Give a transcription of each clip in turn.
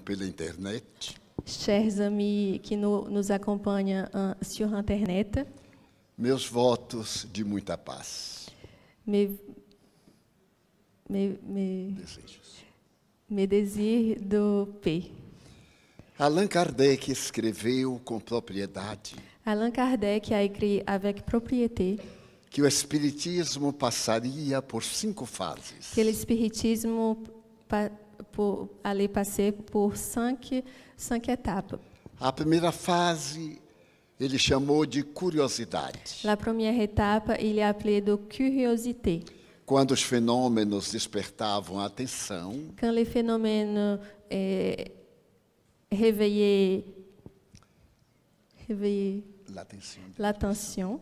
Pela internet. Chers amis qui nous accompagnent sur Internet, Meus votos de muita paz. mes Desejos. désirs de paix. Allan Kardec escreveu com propriedade Allan Kardec a écrit avec propriété que o Espiritismo passaria por 5 fases. que l'espiritisme allait passer por cinq étapes. A primeira fase ele chamou de curiosidade, La première étape, il est appelé de curiosité. quando os fenômenos despertavam a atenção Quand les phénomènes réveillaient l'attention,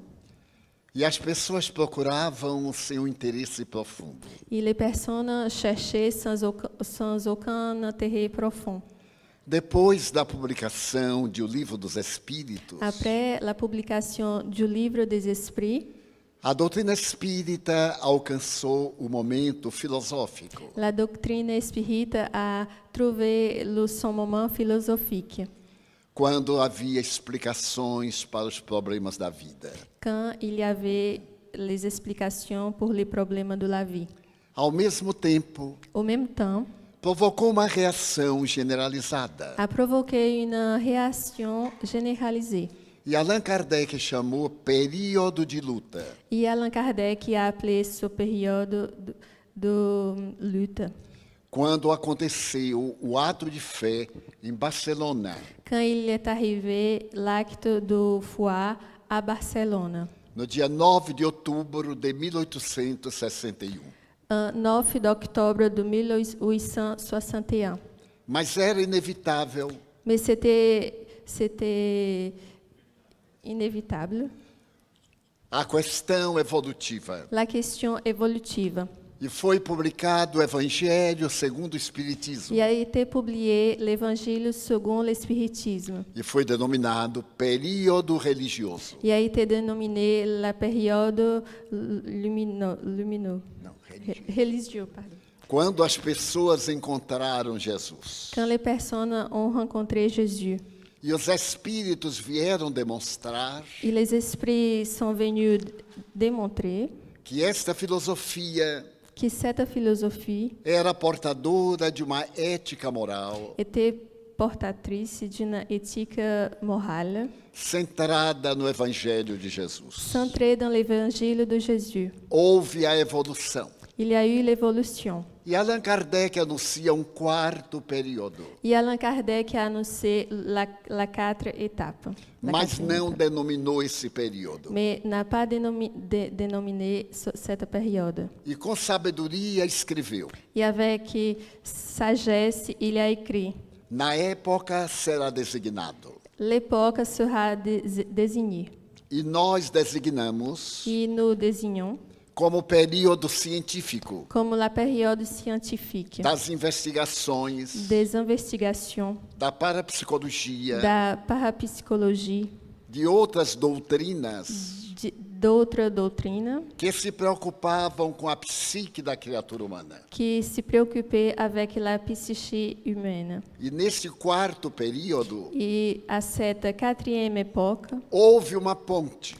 e as pessoas procuravam seu interesse profundo. et les personnes cherchaient sans aucun intérêt profond. Depois da publicação de O Livro dos Espíritos, Après la publication du Livre des Esprits, a doutrina espírita alcançou o momento filosófico, la doctrine espírita a trouvé son moment philosophique, quando havia explicações para os problemas da vida. quand il y avait les explications pour les problèmes de la vie. Ao mesmo tempo, Au même temps, provocou uma reação generalizada. a provoqué une réaction généralisée. E Allan Kardec chamou período de luta. Et Allan Kardec a appelé ce période de lutte. Quando aconteceu o ato de fé em Barcelona, Quand il est arrivé l'acte de foi à Barcelone, no dia 9 de outubro de 1861. 9 d'octobre de 1861. Mas era inevitável Mais c'était inévitable. a questão evolutiva. La question évolutive. E foi publicado o Evangelho segundo o Espiritismo. Il a été publié l'Évangile selon l'Espiritisme. E foi denominado período religioso. Il a été dénominé la période lumineux. Não, Religieux, pardon. Quando as pessoas encontraram Jesus Quand les personnes ont rencontré Jésus, e os espíritos vieram demonstrar et les esprits sont venus démontrer que esta filosofia que cette philosophie era portadora de uma ética moral était portatrice d'une éthique morale centrada no Evangelho de Jesus. centrée dans l'Évangile de Jésus. Houve a evolução. Il y a eu l'évolution. E Allan Kardec anuncia um quarto período, Et Allan Kardec a annoncé la quatre étapes. La mas quatrième não étape. denominou esse período. Mais n'a pas dénominé cette période. E com sabedoria escreveu: Et avec sagesse, il a écrit: na época será designado. l'époque sera désignée. E nós designamos Et nous désignons como período científico comme la période scientifique das investigações, des investigations, da parapsicologia, da parapsychologie, de outras doutrinas d'autres doctrines que se preocupavam com a psique da criatura humana. qui se préoccupaient avec la psyché humaine. E nesse quarto período Et à cette quatrième époque, houve uma ponte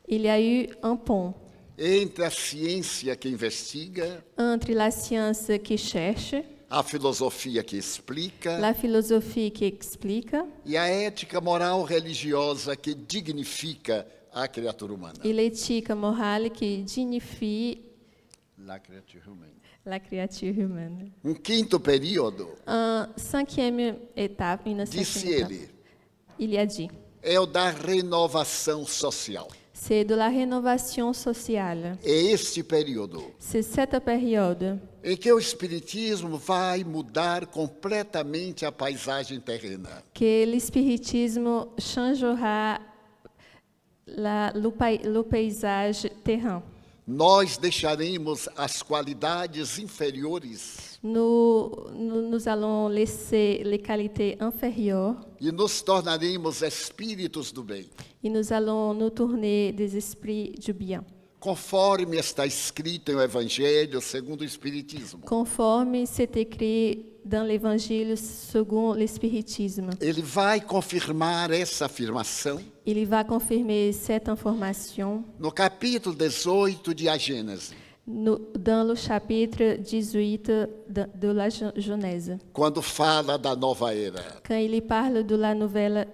il y a eu un pont entre a ciência que investiga, entre la science qui cherche, a filosofia que explica la philosophie qui explique e a ética moral religiosa que dignifica a criatura humana. et l'éthique morale qui dignifie La criatura humana. la créature humaine. Um quinto período, Une cinquième étape, disse étape, ele, il y a dit, é o da renovação social. c'est de la rénovation sociale. É este período C'est cette période em que o Espiritismo vai mudar completamente a paisagem terrena. que l'espiritisme changera le paysage terrain. Nós deixaremos as qualidades inferiores Nous allons laisser les qualités inférieures e nos tornaremos espíritos do bem, et nous allons nous tourner des esprits du bien. conforme está escrito em o Evangelho segundo o Espiritismo. Conforme c'est écrit dans l'Évangile selon l'Espiritisme. Ele vai confirmar essa afirmação Il va confirmer cette information no capítulo 18 de A Gênese, dans le chapitre 18 de la Genèse, quando fala da nova era, quand il parle de la nouvelle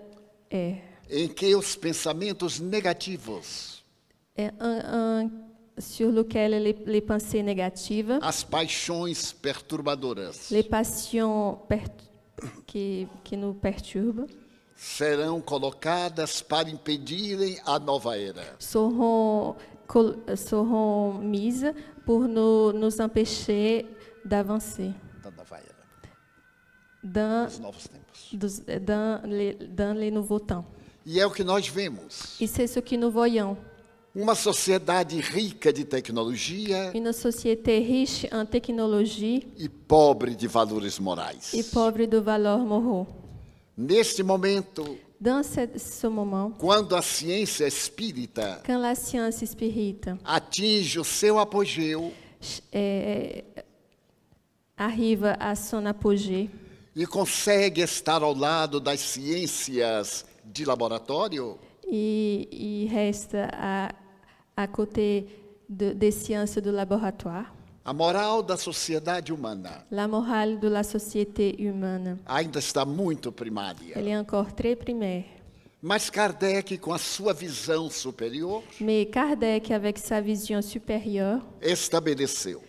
ère. em que os pensamentos negativos, Sur lequel les pensées négatives, as paixões perturbadoras, les passions qui nous perturbent, serão colocadas para impedirem a nova era. seront mises pour nous empêcher d'avancer Da nova era, dans dos novos tempos. dans les nouveaux temps. E é o que nós vemos. Et c'est ce que nous voyons. Uma sociedade rica de tecnologia Une société riche en technologie e pobre de valores morais. et pauvre de valeurs moraux. Neste momento, Dans ce moment, quando a ciência espírita quand la science spirite atinge o seu apogeu arrive à son apogée e consegue estar ao lado das ciências de laboratório, et reste à côté des sciences de laboratoire, a moral da sociedade humana la morale de la société humaine, ainda está muito primária. elle est encore très primaire. Mas Kardec, com a sua visão superior, Mais Kardec, avec sa vision supérieure, estabeleceu: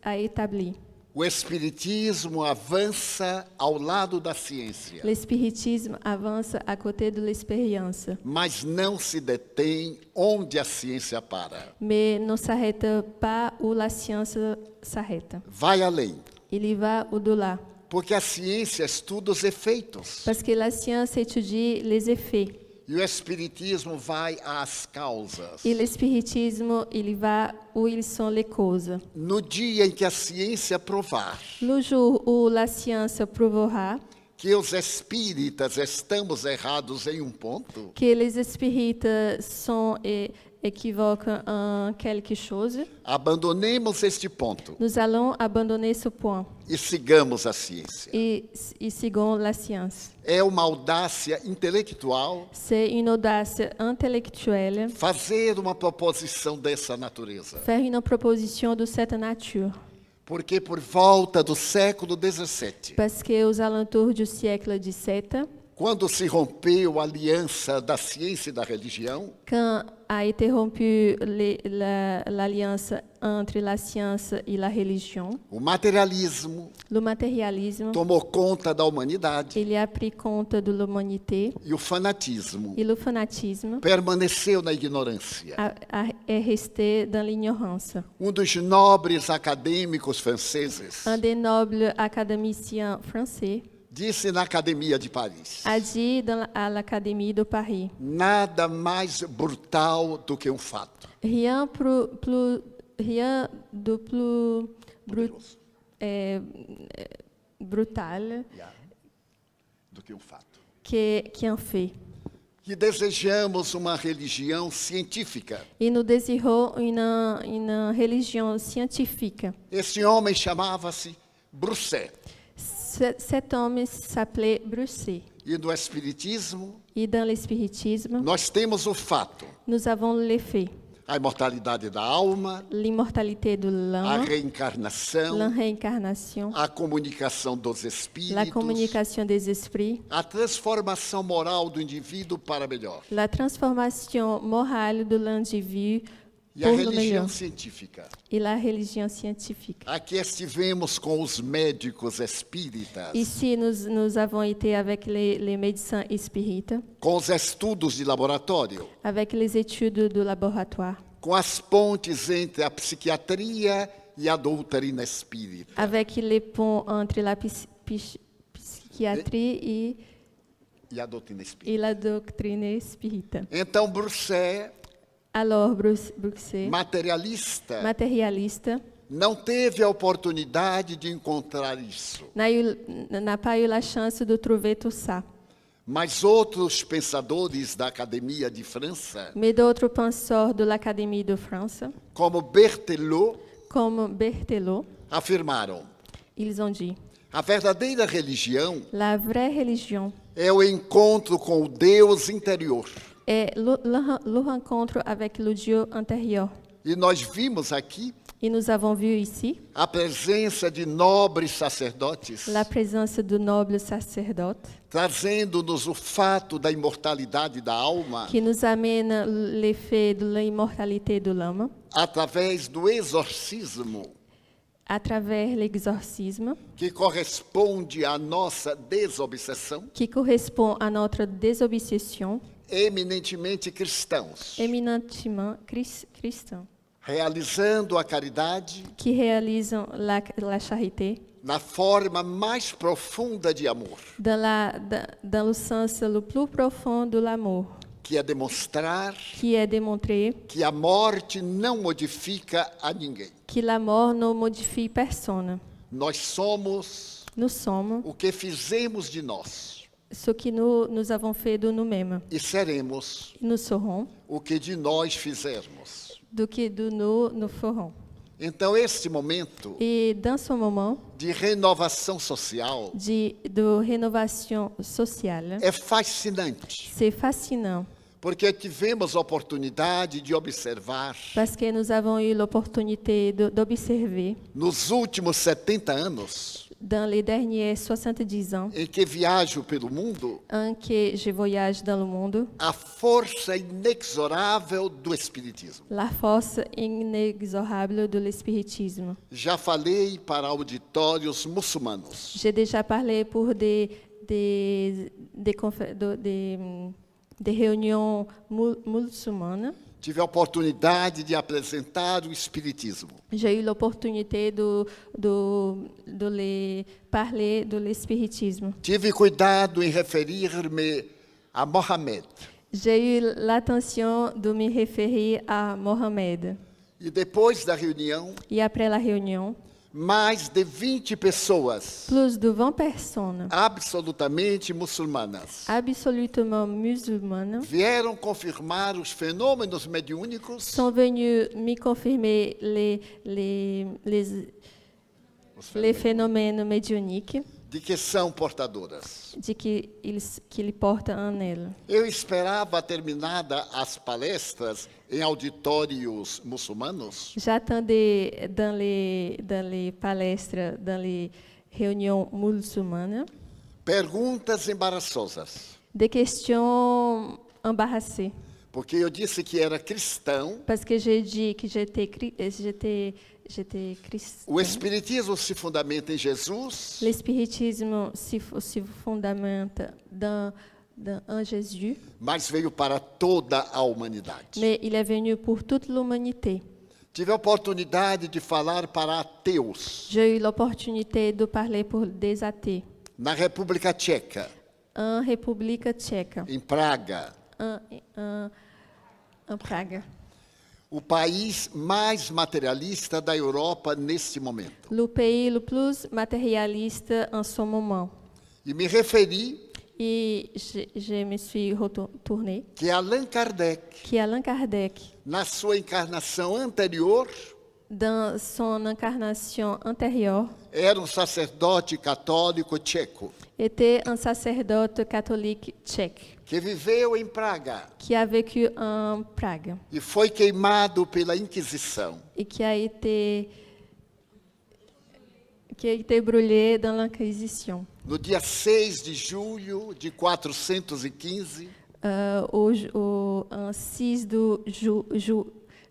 a établi. o Espiritismo avança ao lado da ciência, L'espiritisme avance à côté de l'expérience, mas não se detém onde a ciência para. mais ne s'arrête pas où la science s'arrête. Vai além, Il y va au-delà, porque a ciência estuda os efeitos parce que la science étudie les effets. e o Espiritismo vai às causas. Et l'espiritisme, il va où ils sont les causes. No dia em que a ciência provar Le jour où la science prouvera que os espíritas estamos errados em um ponto, que les spirites sont équivoques en quelque chose, abandonemos este ponto nous allons abandonner ce point e sigamos a ciência. et sigons la science. É uma audácia intelectual C'est une audace intellectuelle fazer uma proposição dessa natureza, faire une proposition de cette nature, porque por volta do século XVII, parce qu'aux alentours du siècle XVII, quando se rompeu a aliança da ciência e da religião, quand a été rompue l'alliance entre la science et la religion, o materialismo le matérialisme, tomou conta da humanidade il a pris compte de l'humanité e o fanatismo et le fanatisme permaneceu na ignorância. est resté dans l'ignorance. Dos nobres acadêmicos franceses Un des nobles académiciens français disse na Academia de Paris: a dit à l'Académie de Paris, nada mais brutal do que um fato. rien de plus brutal Do que um fato. qu'un fait. Que desejamos uma religião científica. Et nous désirons une religion scientifique. Esse homem chamava-se Broussais. Cet homme s'appelait Broussais. E no Espiritismo, Et dans l'espiritisme, nós temos o fato: nous avons les faits. a imortalidade da alma, L'immortalité de a l'âme, reencarnação, la réincarnation, a comunicação dos la espíritos, communication des esprits, a transformação moral do indivíduo para melhor. la transformation morale de l'individu E a pour le religião meilleur, científica. et la religion scientifique. Aqui estivemos com os médicos espíritas, Ici, nous avons été avec les médecins espirites, com os estudos de laboratório, avec les études de laboratoire, com as pontes entre a psiquiatria e a doutrina espírita. avec les ponts entre la psychiatrie E a doutrina espírita. et la doctrine spirite. Então, Broussais, Alors, Broussais, materialista, matérialiste, não teve a oportunidade de encontrar isso. n'a pas eu la chance de trouver tout ça. Mas outros pensadores da Academia de França, Mais d'autres penseurs de l'Académie de France, como Berthelot, comme Berthelot, afirmaram: ils ont dit A verdadeira religião La vraie religion é o encontro com o Deus interior. est le rencontre avec le Dieu intérieur. E nós vimos aqui Et nous avons vu ici a presença de nobres sacerdotes, la présence de nobles sacerdotes trazendo-nos o fato da imortalidade da alma qui nous amènent l'effet de l'immortalité de l'homme através do exorcismo, à travers l'exorcisme que corresponde à nossa desobsessão, qui correspond à notre désobsession eminentemente cristãos, éminemment chrétien, realizando a caridade qui réalisent la charité na forma mais profunda de amor, dans le sens le plus profond de l'amour, que é demonstrar qui est démontré que a morte não modifica a ninguém. que la mort ne modifie personne. Nós somos Nous sommes o que fizemos de nós ce que nous avons fait de nous-mêmes. e seremos Nous serons o que de nós fizermos. do que de nous ferons. Então, este momento Et dans ce moment de renovação social de rénovation sociale, é fascinante, c'est fascinant porque tivemos a oportunidade de observar parce que nous avons eu l'opportunité d'observer nos últimos 70 anos, dans les derniers 70 ans em que viajo pelo mundo, en que je voyage dans le monde, a força inexorável do Espiritismo. la force inexorable de l'espiritisme. Já falei para auditórios muçulmanos. J'ai déjà parlé pour des réunions musulmanes. Tive a oportunidade de apresentar o Espiritismo. J'ai eu l'opportunité de les parler de l'espiritisme. Tive cuidado em referir-me a Mohamed. J'ai eu l'attention de me référer à Mohamed. E depois da reunião, Et après la réunion, mais de 20 pessoas plus de 20 personnes absolutamente muçulmanas absolument musulmanes vieram confirmar os fenômenos mediúnicos sont venus me confirmer les phénomènes médiumniques de que são portadoras. de qu'ils portent en elles. Eu esperava, terminada as palestras em auditórios muçulmanos, J'attendais dans les palestres, dans les réunions musulmanes, perguntas embaraçosas, des questions embarrassées. porque eu disse que era cristão. Parce que j'ai dit que j'étais chrétien. O Espiritismo se fundamenta em Jesus, L'espiritisme se fondamenta en Jésus, mas veio para toda a humanidade. mais il est venu pour toute l'humanité. Tive a oportunidade de falar para ateus J'ai eu l'opportunité de parler pour des athées na República Tcheca, en République tchèque, em Praga, en Prague, o país mais materialista da Europa neste momento. le pays le plus matérialiste en ce moment. E me referi Et je me suis retournée, que Allan Kardec, qui Allan Kardec, na sua encarnação anterior, dans son incarnation antérieure, era um sacerdote católico tcheco, était un sacerdote catholique tchèque que viveu em Praga qui a vécu en Prague e foi queimado pela Inquisição. et qui a été brûlé dans l'Inquisition. No dia 6 de julho de 415, En 6 de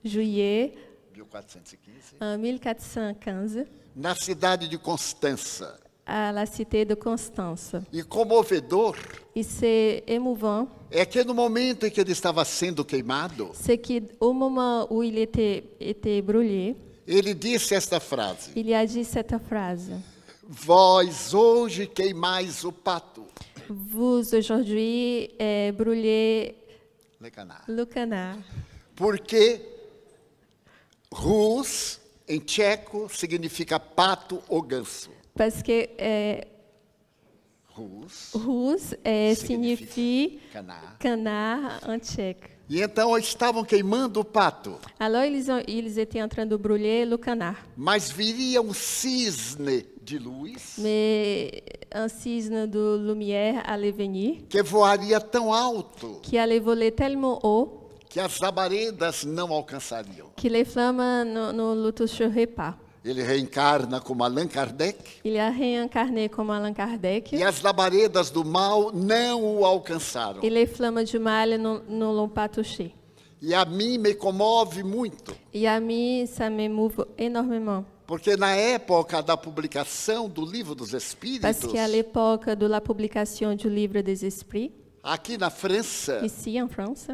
juillet 1415, en 1415, na cidade de Constança. à la cité de Constance. E comovedor Et c'est émouvant, é que no momento em que ele estava sendo queimado, c'est qu'au moment où il était brûlé, ele disse esta frase: il a dit cette phrase. Vós hoje queimais o pato. Vous, aujourd'hui, brûlez Le canard. le canard. Porque Rus, em tcheco, significa pato ou ganso. Parce que Rus. Rus signifie Canard. canard en tchèque. E então estavam queimando o pato, Alors, ils étaient en train de brûler le canard. mas viria um cisne de luz mais un cisne de lumière allait venir, que voaria tão alto qui allait voler tellement haut que as labaredas não alcançariam. que les flammes ne le toucheraient pas. Ele reencarna como Allan Kardec Il a réincarné comme Allan Kardec e as labaredas do mal não o alcançaram. et les flammes du mal ne l'ont pas touché. E a mim me comove muito, Et à mí, ça m'émouve énormément. porque na época da publicação do Livro dos Parce Espíritos, qu'à l'époque de la publication du Livre des Esprits, aqui na França, ici en France,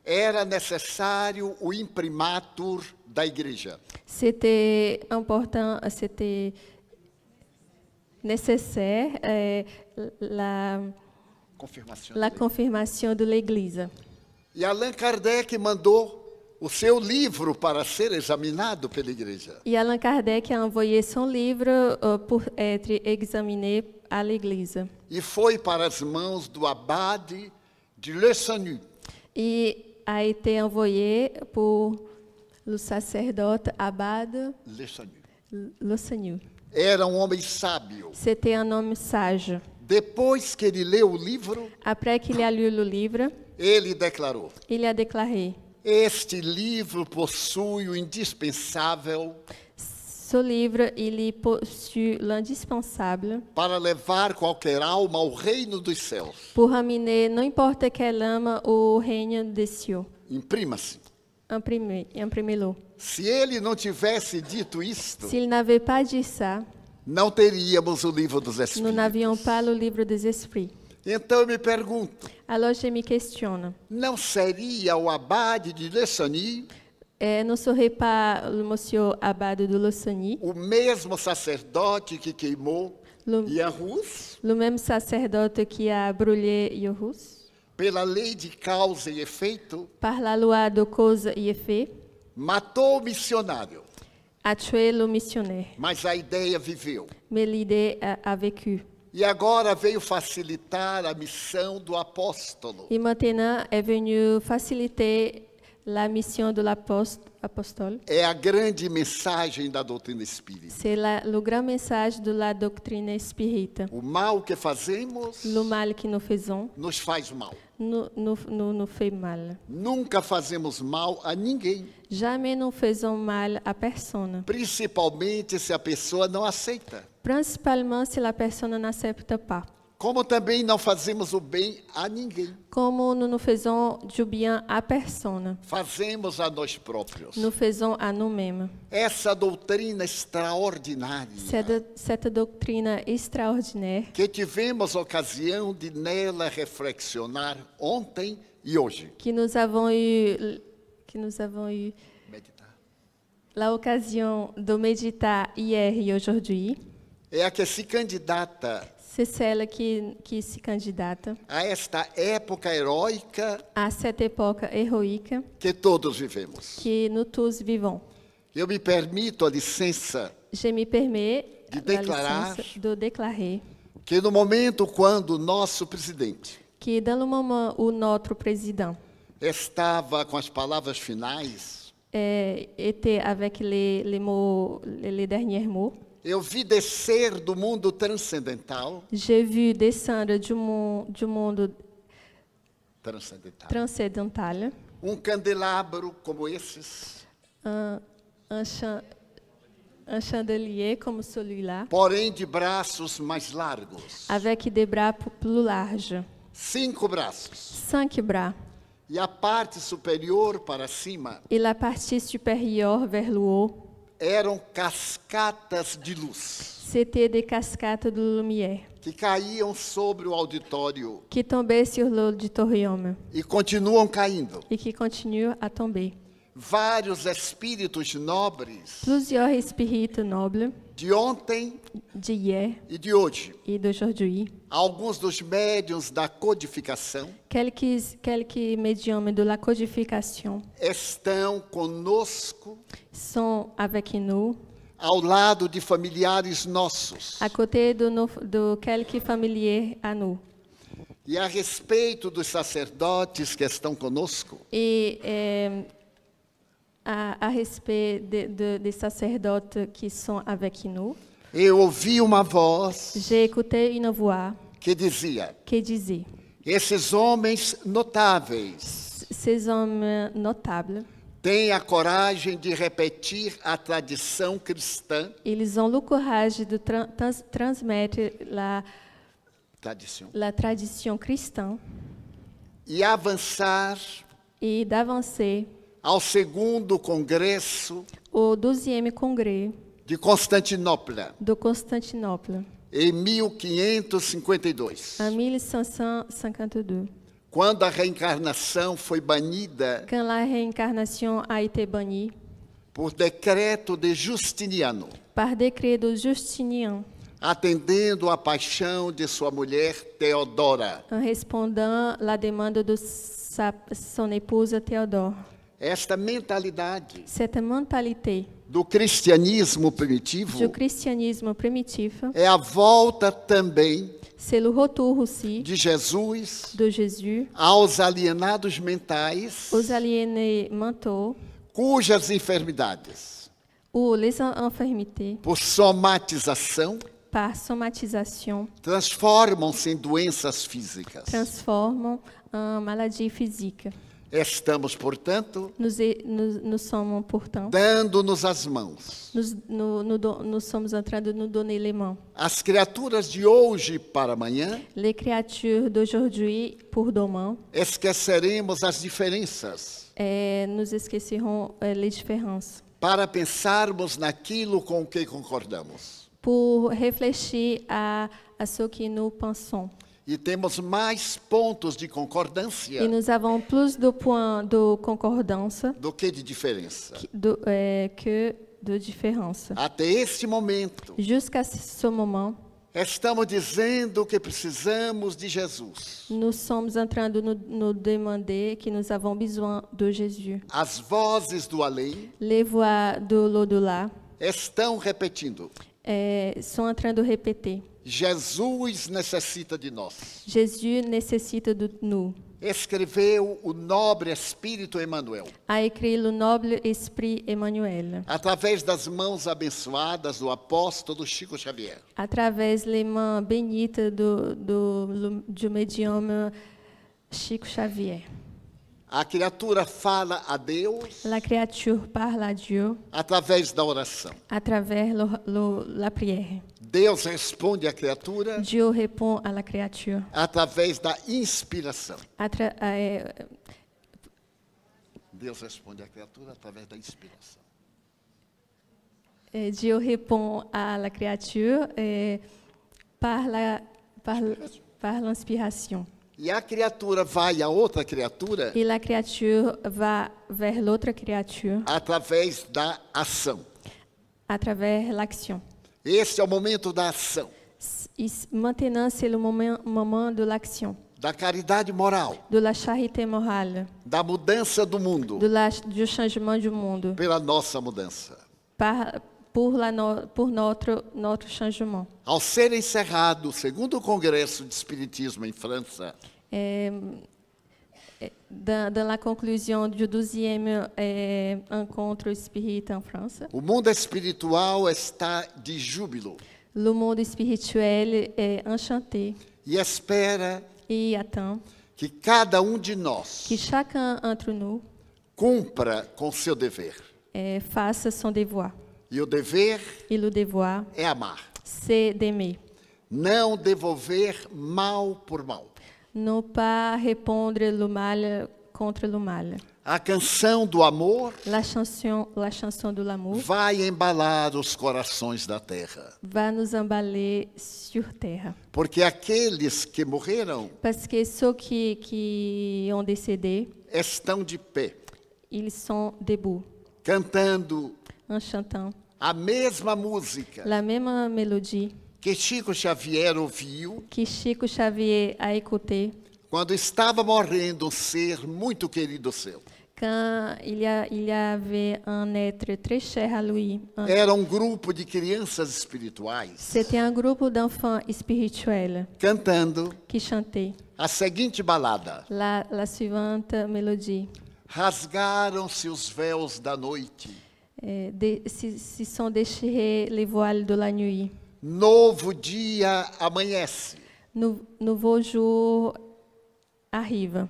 era necessário o imprimatur da igreja. c'était important, c'était nécessaire la Confirmação. la confirmation de l'Église. E Allan Kardec mandou o seu livro para ser examinado pela igreja. Et Allan Kardec a envoyé son livre pour être examiné à l'Église. E foi para as mãos do abade de Le Sanu. Et a été envoyé pour le sacerdote Abad Le Sanu. Le Seigneur. Era um homem sábio. C'était un homme sage. Depois que ele leu o livro, Après qu'il a lu le livre, ele declarou: il a déclaré: este livro possui o indispensável ce livre, il y possède l'indispensable para levar qualquer alma ao reino dos céus. pour ramener n'importe quelle âme au règne des cieux. Imprima-se. Imprimez-le. Se ele não tivesse dito isto, S'il n'avait pas dit ça, não teríamos o livro dos nous Espíritos. n'avions pas le livre des esprits. Então eu me pergunto, Alors je me questionne, não seria o abade de Le Sanu ne serait pas le monsieur Abad de Losani, o mesmo sacerdote que queimou le, Ian Hus le même sacerdote qui a brûlé Yorus, pela lei de causa e efeito, par la loi de cause et effet, matou o missionário, a tué le missionnaire. mas a ideia viveu. Mais l'idée a vécu. E agora veio facilitar a missão do apóstolo. Et maintenant est venu faciliter la mission de l'apostole. É a grande mensagem da doutrina espírita. C'est le grand message de la doctrine spirite. O mal que fazemos Le mal que nous faisons nos faz mal. nous fait mal. Nunca fazemos mal a ninguém, Jamais nous faisons mal à personne. principalmente se a pessoa não aceita. Principalement si la personne n'accepte pas. Como também não fazemos o bem a ninguém. Comme nous nous faisons du bien à personne, Fazemos a nós próprios. nous faisons à nous-mêmes. Essa doutrina extraordinária, Cette doctrine extraordinaire que tivemos ocasião de nela reflexionar ontem e hoje. que nous avons eu Meditar. l'occasion de méditer hier et aujourd'hui, É a que se candidata c'est celle qui se candidate a esta época heróica à cette époque héroïque que todos vivemos. que nous tous vivons. Eu me permito a licença Je me permets de la déclarer licence de déclarer que no momento quando o nosso presidente que dans le moment où notre président estava com as palavras finais, était avec les derniers mots, eu vi descer do mundo transcendental, j'ai vu descendre du monde transcendental candelabro como esses, un chandelier comme celui-là, porém de braços mais largos, avec des bras plus larges, 5 braços, 5 bras, e a parte superior para cima et la partie supérieure vers le haut, eram cascatas de luz c'était des cascades de lumière que caíam sobre o auditório qui tombaient sur l'auditorium e continuam caindo. et qui continuent à tomber. Vários espíritos nobres Plusieurs esprits nobles de ontem d'hier e de hoje, et d'aujourd'hui, alguns dos médiuns da codificação, quelques médiums de la codification estão conosco sont avec nous, ao lado de familiares nossos. à côté de quelques familiers à nous. E a respeito dos sacerdotes que estão conosco, Et à respect des sacerdotes qui sont avec nous, eu ouvi uma voz j'ai écouté une voix que dizia: qui disait, esses homens notáveis ces hommes notables, têm a coragem de repetir a tradição cristã, ils ont le courage de transmettre la tradition chrétienne e avançar et d'avancer ao segundo congresso au 12e congrès de Constantinopla, de Constantinople em 1552, en 1552, quando a reencarnação foi banida quand la réincarnation a été bannie por decreto de Justiniano, par décret de Justinien, atendendo à paixão de sua mulher Teodora. en répondant la demande de son épouse Théodore. Esta mentalidade Cette mentalité do cristianismo du primitivo christianisme primitif, é a volta também c'est le retour aussi de Jesus de Jésus aos alienados mentais aux aliénés mentaux cujas enfermidades, ou les infirmités por somatização, par somatisation transformam-se em doenças físicas. transforment en maladie physique. Estamos, portanto, Nous sommes pourtant, dando-nos as mãos. nous sommes en train de nous donner les mains. As criaturas de hoje para amanhã, Les créatures d'aujourd'hui pour demain, esqueceremos as diferenças nous esquecerons les différences para pensarmos naquilo com que concordamos. pour réfléchir à ce que nous pensons. E temos mais pontos de concordância Et nous avons plus de points de concordance do que de diferença. que de différence. Até este momento, Jusqu'à ce moment, estamos dizendo que precisamos de Jesus. nous sommes en train de nous demander que nous avons besoin de Jésus. As vozes do além Les voix de l'au-delà estão repetindo: sont en train de répéter. Jesus necessita de nós. Jésus nécessite de nous. Escreveu o nobre Espírito Emmanuel, A écrit le noble esprit Emmanuel, através das mãos abençoadas do apóstolo Chico Xavier. à travers les mains bénites du médium Chico Xavier. A criatura fala a Deus La créature parle à Dieu através da oração. à travers la prière. Deus responde à criatura Dieu répond à la créature através da inspiração. à Deus responde à criatura através da inspiração. Dieu répond à la créature par l'inspiration. E a criatura vai a outra criatura Et la créature va vers l'autre créature através da ação. à travers l'action. Este é o momento da ação, Maintenant, c'est le moment de l'action, da caridade moral, de la charité morale, da mudança do mundo du changement du monde, pela nossa mudança. pour notre changement. Ao ser encerrado o segundo congresso de Espiritismo em França, Dans la conclusion du 12e encontro espírita en France, o mundo espiritual está de júbilo le monde spirituel est enchanté e espera et attend que cada de nós que chacun d'entre nous cumpra com seu dever. fasse son devoir. E o dever Et le devoir, é amar, c'est d'aimer. não devolver mal por mal. Ne pas répondre le mal contre le mal. A canção do amor La chanson de l'amour vai embalar os corações da terra, va nous emballer sur terre. porque aqueles que morreram Parce que ceux qui ont décédé, estão de pé, ils sont debout, cantando en chantant a mesma música la même mélodie que Chico Xavier ouviu que Chico Xavier a écouté quando estava morrendo um ser muito querido seu. quand il y avait un être très cher à lui. Era um grupo de crianças espirituais C'était un groupe d'enfants spirituels cantando qui chantaient a seguinte balada: la suivante mélodie. rasgaram-se os véus da noite, Se sont déchirés les voiles de la nuit. Novo dia amanhece. Nouveau jour arrive.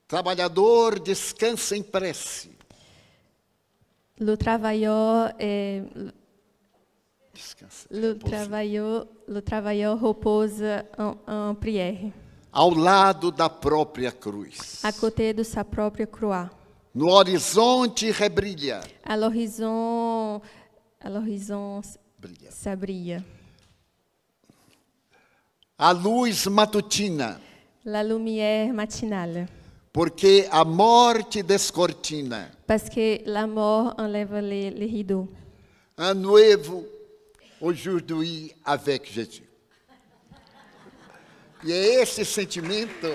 Trabalhador descansa em prece. Le travailleur Descansa. le travailleur repose en prière, Ao lado da própria cruz. à côté de sa propre croix. No horizonte rebrilha. À l'horizon, Brilha. ça brille. A luz matutina. La lumière matinale. Porque a morte descortina. Parce que la mort enlève les rideaux. Un nouveau aujourd'hui avec Jésus. E é esse sentimento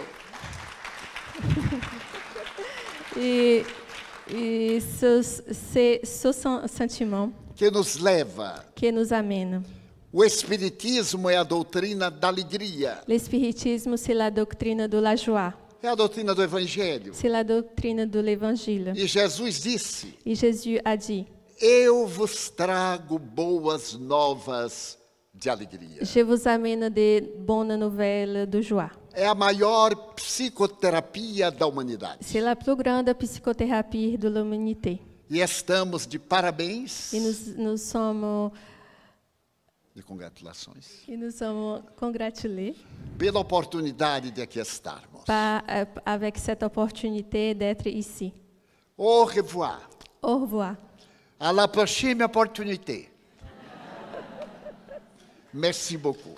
Et ce sentiment que nos leva. qui nous amène. O Espiritismo é a doutrina da alegria. L'espiritisme, c'est la doctrine de la joie. É a doutrina do Evangelho. C'est la doctrine de l'évangile. E Jesus disse: Et Jésus a dit, eu vos trago boas novas de alegria. je vous amène des bonnes nouvelles de joie. É a maior psicoterapia da humanidade. C'est la plus grande psychothérapie de l'humanité. E estamos de parabéns Et nous sommes congratulés pela oportunidade de aqui estarmos. avec cette opportunité d'être ici. Au revoir. Au revoir. À la prochaine opportunité. Merci beaucoup.